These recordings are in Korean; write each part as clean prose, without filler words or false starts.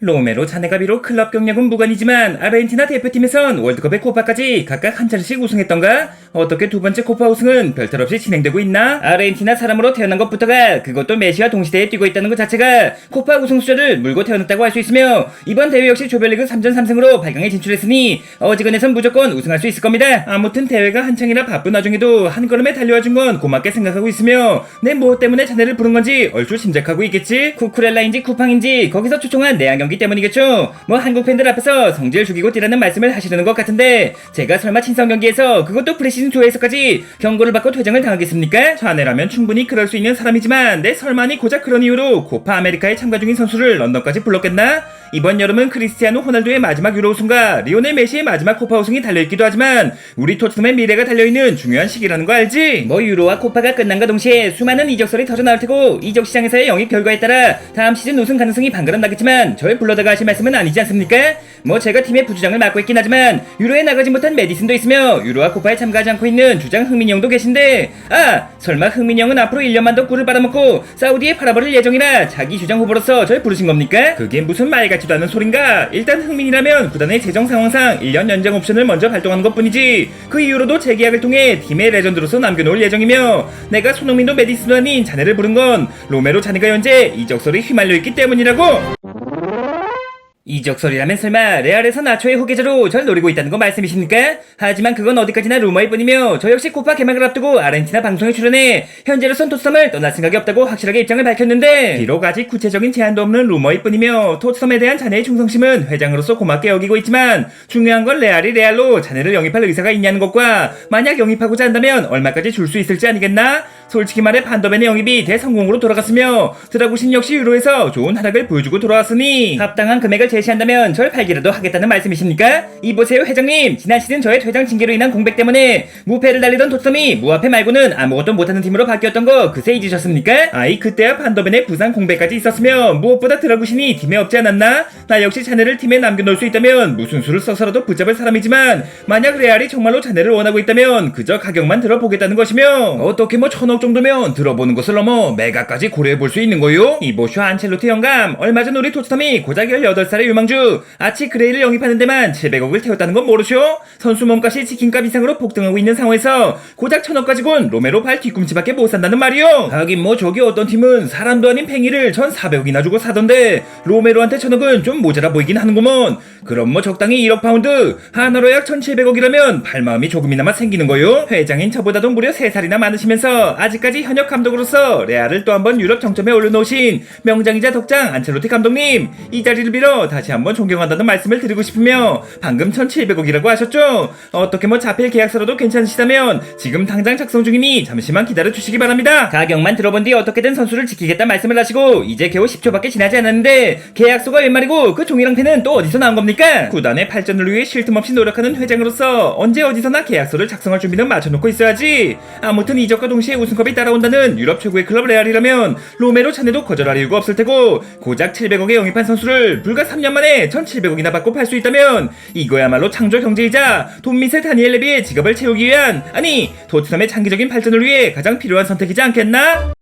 로메로 자네가 비록 클럽 경력은 무관이지만 아르헨티나 대표팀에선 월드컵의 코파까지 각각 한 차례씩 우승했던가? 어떻게 두 번째 코파 우승은 별탈 없이 진행되고 있나? 아르헨티나 사람으로 태어난 것부터가 그것도 메시와 동시대에 뛰고 있다는 것 자체가 코파 우승 수저를 물고 태어났다고 할 수 있으며 이번 대회 역시 조별리그 3전 3승으로 8강에 진출했으니 어지간해선 무조건 우승할 수 있을 겁니다. 아무튼 대회가 한창이라 바쁜 와중에도 한 걸음에 달려와준 건 고맙게 생각하고 있으며 내 뭐 때문에 자네를 부른 건지 얼추 짐작하고 있겠지? 쿠쿠렐라인지 쿠팡인지 거기서 초청한 내한 경기 때문이겠죠. 뭐 한국 팬들 앞에서 성질 죽이고 뛰라는 말씀을 하시려는 것 같은데 제가 설마 친선 경기에서 그것도 프리시즌 2에서까지 경고를 받고 퇴장을 당하겠습니까? 자네라면 충분히 그럴 수 있는 사람이지만 내 설마니 고작 그런 이유로 코파 아메리카에 참가 중인 선수를 런던까지 불렀겠나? 이번 여름은 크리스티아노 호날두의 마지막 유로 우승과 리오넬 메시의 마지막 코파 우승이 달려있기도 하지만 우리 토트넘의 미래가 달려있는 중요한 시기라는 거 알지? 뭐 유로와 코파가 끝난과 동시에 수많은 이적설이 터져나올 테고 이적 시장에서의 영입 결과에 따라 다음 시즌 우승 가능성이 방가름 나겠지만 절 불러다가 하실 말씀은 아니지 않습니까? 뭐 제가 팀의 부주장을 맡고 있긴 하지만 유로에 나가지 못한 메디슨도 있으며 유로와 코파에 참가하지 않고 있는 주장 흥민이 형도 계신데 설마 흥민이 형은 앞으로 1년만 더 꿀을 빨아먹고 사우디에 팔아버릴 예정이라 자기 주장 후보로서 절 부르신 겁니까? 그게 무슨 말 같지도 않은 소린가? 일단 흥민이라면 구단의 재정 상황상 1년 연장 옵션을 먼저 발동하는 것뿐이지 그 이후로도 재계약을 통해 팀의 레전드로서 남겨놓을 예정이며 내가 손흥민도 메디슨도 아닌 자네를 부른 건 로메로 자네가 현재 이적설이 휘말려 있기 때문이라고. 이적설이라면 설마 레알에서 나초의 후계자로 절 노리고 있다는 거 말씀이십니까? 하지만 그건 어디까지나 루머일 뿐이며 저 역시 코파 개막을 앞두고 아르헨티나 방송에 출연해 현재로선 토트넘을 떠날 생각이 없다고 확실하게 입장을 밝혔는데 비록 아직 구체적인 제한도 없는 루머일 뿐이며 토트넘에 대한 자네의 충성심은 회장으로서 고맙게 여기고 있지만 중요한 건 레알이 레알로 자네를 영입할 의사가 있냐는 것과 만약 영입하고자 한다면 얼마까지 줄 수 있을지 아니겠나? 솔직히 말해 반더벤의 영입이 대성공으로 돌아갔으며 드라구신 역시 유로에서 좋은 활약을 보여주고 돌아왔으니 합당한 금액을 제시한다면 절 팔기라도 하겠다는 말씀이십니까? 이보세요 회장님, 지난 시즌 저의 퇴장 징계로 인한 공백 때문에 무패를 달리던 토트넘이 무합패 말고는 아무것도 못하는 팀으로 바뀌었던 거 그새 잊으셨습니까? 그때야 반더벤의 부상 공백까지 있었으며 무엇보다 드라구신이 팀에 없지 않았나? 나 역시 자네를 팀에 남겨놓을 수 있다면 무슨 수를 써서라도 붙잡을 사람이지만 만약 레알이 정말로 자네를 원하고 있다면 그저 가격만 들어보겠다는 것이며 어떻게 뭐 1,000억 정도면 들어보는 것을 넘어 매각까지 고려해볼 수 있는 거요? 이보쇼 안첼로티 영감, 얼마 전 우리 토트넘이 고작 18살의 유망주 아치 그레이를 영입하는 데만 700억을 태웠다는 건 모르쇼? 선수 몸값이 치킨값 이상으로 폭등하고 있는 상황에서 고작 1,000억 가지고는 로메로 발 뒤꿈치밖에 못 산다는 말이요? 하긴 뭐 저기 어떤 팀은 사람도 아닌 팽이를 1,400억이나 주고 사던데 로메로한테 1,000억은 좀 모자라 보이긴 하는구먼. 그럼 뭐 적당히 1억 파운드, 하나로 약 1,700억이라면 발마음이 조금이나마 생기는 거요? 회장인 저보다도 무려 3살이나 많으시면서 아직까지 현역 감독으로서 레알을 또 한번 유럽 정점에 올려놓으신 명장이자 덕장 안첼로티 감독님, 이 자리를 빌어 다시 한번 존경한다는 말씀을 드리고 싶으며 방금 1,700억이라고 하셨죠? 어떻게 뭐 자필 계약서라도 괜찮으시다면 지금 당장 작성 중이니 잠시만 기다려주시기 바랍니다. 가격만 들어본 뒤 어떻게든 선수를 지키겠다 말씀을 하시고 이제 겨우 10초밖에 지나지 않았는데 계약서가 웬 말이고 그 종이랑 펜은 또 어디서 나온 겁니까? 구단의 발전을 위해 쉴 틈 없이 노력하는 회장으로서 언제 어디서나 계약서를 작성할 준비는 마쳐놓고 있어야지. 아무튼 이적과 동시에 우승컵이 따라온다는 유럽 최고의 클럽 레알이라면 로메로 자네도 거절할 이유가 없을 테고 고작 700억에 영입한 선수를 불과 3년 만에 1,700억이나 받고 팔 수 있다면 이거야말로 창조 경제이자 돈미세 다니엘 레비의 지갑을 채우기 위한, 아니 토트넘의 장기적인 발전을 위해 가장 필요한 선택이지 않겠나?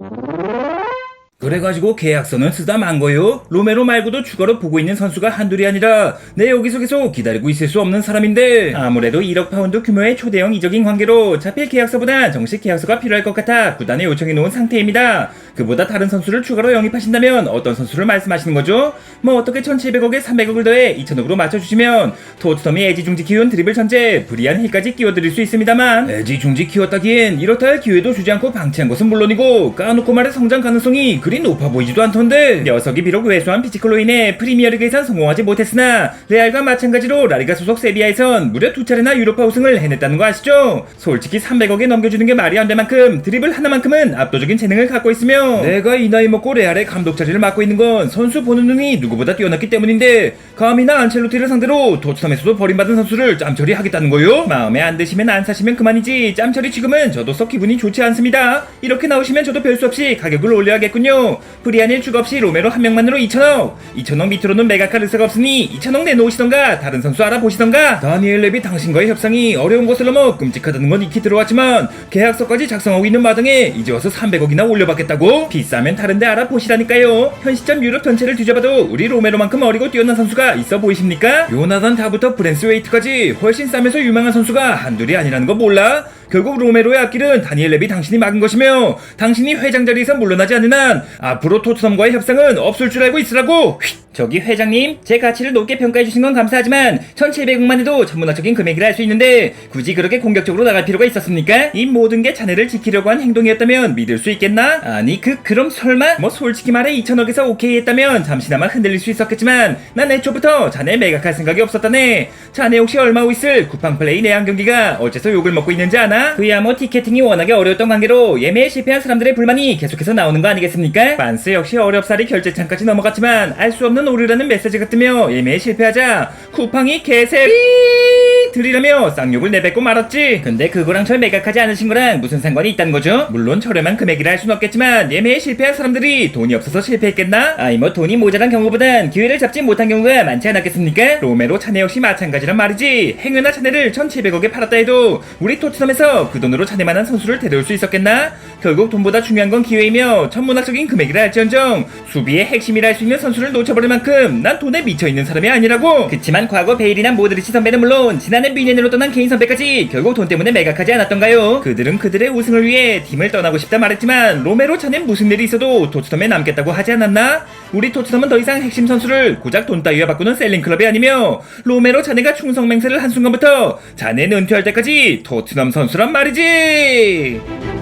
그래가지고 계약서는 쓰다 만 거요? 로메로 말고도 추가로 보고 있는 선수가 한둘이 아니라 내 여기서 계속 기다리고 있을 수 없는 사람인데 아무래도 1억 파운드 규모의 초대형 이적인 관계로 자필 계약서보다 정식 계약서가 필요할 것 같아 구단에 요청해 놓은 상태입니다. 그보다 다른 선수를 추가로 영입하신다면 어떤 선수를 말씀하시는 거죠? 뭐 어떻게 1,700억에 300억을 더해 2,000억으로 맞춰주시면 토트넘이 애지중지 키운 드리블 천재 브리안 힐까지 끼워드릴 수 있습니다만 애지중지 키웠다기엔 이렇다 할 기회도 주지 않고 방치한 것은 물론이고 까놓고 말해 성장 가능성이 그리 높아 보이지도 않던데 녀석이 비록 왜소한 피지컬로 인해 프리미어리그에선 성공하지 못했으나 레알과 마찬가지로 라리가 소속 세비야에선 무려 2차례나 유로파 우승을 해냈다는 거 아시죠? 솔직히 300억에 넘겨주는 게 말이 안 될 만큼 드리블 하나만큼은 압도적인 재능을 갖고 있으며 내가 이 나이 먹고 레알의 감독 자리를 맡고 있는 건 선수 보는 눈이 누구보다 뛰어났기 때문인데 감히나 안첼로티를 상대로 토트넘에서도 버림받은 선수를 짬처리 하겠다는 거요? 마음에 안 드시면 안 사시면 그만이지 짬처리 지금은 저도 썩 기분이 좋지 않습니다. 이렇게 나오시면 저도 별 수 없이 가격을 올려야겠군요. 있다며 프리한일 추가 없이 로메로 한 명만으로 2천억 밑으로는 메가카 르세가 없으니 2천억 내놓으시던가 다른 선수 알아보시던가. 다니엘 레비 당신과의 협상이 어려운 것을 넘어 끔찍하다는 건 익히 들어왔지만 계약서까지 작성하고 있는 마당에 이제 와서 300억이나 올려받겠다고? 비싸면 다른데 알아보시라니까요. 현 시점 유럽 전체를 뒤져봐도 우리 로메로만큼 어리고 뛰어난 선수가 있어 보이십니까? 요나단 다부터 브랜스 웨이트까지 훨씬 싸면서 유망한 선수가 한둘이 아니라는 거 몰라? 결국 로메로의 앞길은 다니엘 레비 당신이 막은 것이며 당신이 회장 자리에서 물러나지 않는 한 앞으로 토트넘과의 협상은 없을 줄 알고 있으라고. 저기 회장님, 제 가치를 높게 평가해주신 건 감사하지만 1700억만 해도 천문학적인 금액이라 할 수 있는데 굳이 그렇게 공격적으로 나갈 필요가 있었습니까? 이 모든 게 자네를 지키려고 한 행동이었다면 믿을 수 있겠나? 아니 그럼 설마? 뭐 솔직히 말해 2천억에서 오케이 했다면 잠시나마 흔들릴 수 있었겠지만 난 애초부터 자네 매각할 생각이 없었다네. 자네 혹시 얼마 후 있을 쿠팡 플레이 내한 경기가 어째서 욕을 먹고 있는지 아나? 그야 뭐 티켓팅이 워낙에 어려웠던 관계로 예매에 실패한 사람들의 불만이 계속해서 나오는 거 아니겠습니까? 반스 역시 어렵사리 결제창까지 넘어갔지만 알 수 없는 오류라는 메시지가 뜨며 예매에 실패하자 쿠팡이 개새 들이라며 쌍욕을 내뱉고 말았지. 근데 그거랑 절 매각하지 않으신 거랑 무슨 상관이 있다는 거죠? 물론 저렴한 금액이라 할 순 없겠지만 예매에 실패한 사람들이 돈이 없어서 실패했겠나? 아니 뭐 돈이 모자란 경우보단 기회를 잡지 못한 경우가 많지 않았겠습니까? 로메로 자네 역시 마찬가지란 말이지. 행여나 자네를 1700억에 팔았다 해도 우리 토트넘에서 그 돈으로 자네만한 선수를 데려올 수 있었겠나? 결국 돈보다 중요한 건 기회이며 천문학적인 금액이라 할지언정 수비의 핵심이라 할 수 있는 선수를 놓쳐버릴 만큼 난 돈에 미쳐있는 사람이 아니라고. 그치만 과거 베일이나 모드리치 선배는 물론 지난해 뮌헨으로 떠난 케인 선배까지 결국 돈 때문에 매각하지 않았던가요? 그들은 그들의 우승을 위해 팀을 떠나고 싶다 말했지만 로메로 자넨 무슨 일이 있어도 토트넘에 남겠다고 하지 않았나? 우리 토트넘은 더 이상 핵심 선수를 고작 돈 따위와 바꾸는 셀링클럽이 아니며 로메로 자네가 충성 맹세를 한 순간부터 자네는 은퇴할 때까지 토트넘 선수란 말이지.